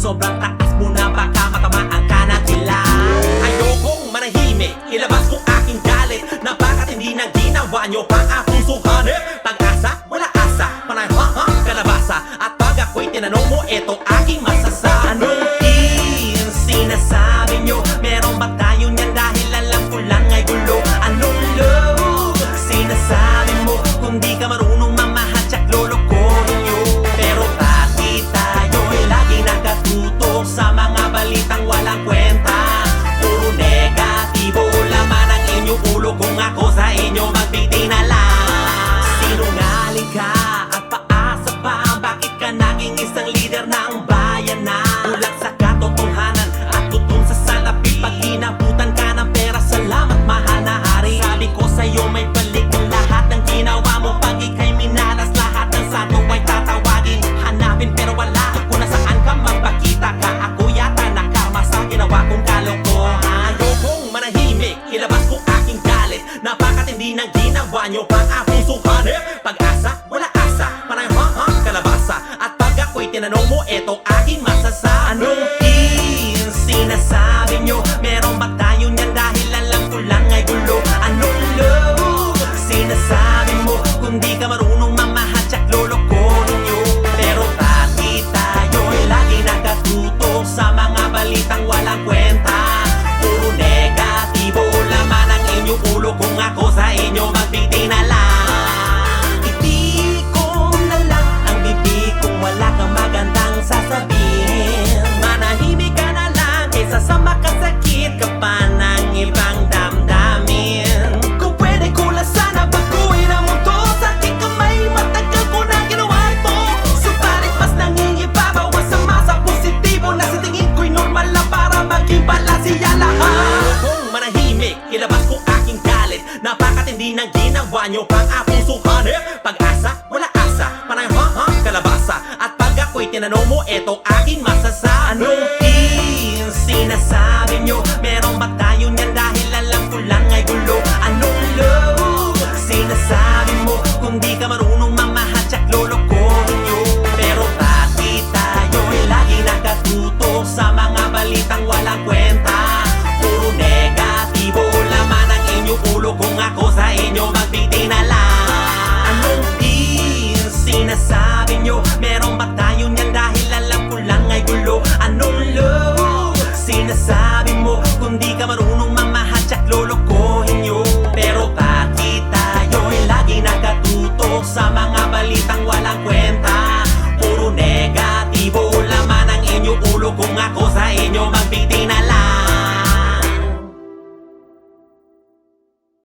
sobrang taas mo na baka matamaan ka na sila. Ayokong manahimik, ilabas ko aking galit na bakit hindi na ginawa nyo pa akong suhanip. Pag-asa, wala asa, panay kalabasa. At pag ako'y tinanong mo, eto aking masasa. Anong sinasabi nyo? Meron ba tayo niyan dahil alam ko lang ay gulo? Anong love sinasabi mo? Kung di ka marunong mamahal, tsak lolokohin nyo. Pero bakit tayo'y lagi nakatutok sa mga balitang walang kwenta? Puro negatibo laman ang inyong ulo. Kung ako sa inyo magbiti na lang. Sinungaling ka at paasa pa. Bakit ka naging isang leader ng bayan na ulat sa katotohanan at tutong sa salapi? Pag inabutan ka ng pera, salamat mahal na hari. Sabi ko sa'yo may balik ang lahat ng ginawa mo. Pag ika'y minalas, lahat ng santo ay tatawagin. Hanapin pero wala kung nasaan ka magpakita ka. Ako yata nakarma sa ginawa kong kalokohan. Ayokong manahimik, ilabas ko aking galit na bakit hindi nang ginawa nyo pa akong suhanip. Pag-asa, wala asa, panay kalabasa. At pag ako'y tinanong mo, eto aking masasa. Anong sinasabi nyo? Meron ba tayo niyan dahil alam ko lang ay gulo? Anong love sinasabi mo? Kung di ka marunong mamahal, tsak lolokohin nyo. Pero bakit tayo'y lagi nakatutok sa mga balitang walang kwenta? Puro negatibo laman ang inyong ulo. Kung ako sa inyo magbiti na lang. Itikom na lang ang bibig kung wala kang magandang sasabihin. Manahimik ka na lang kaysa sa makasakit ka pa.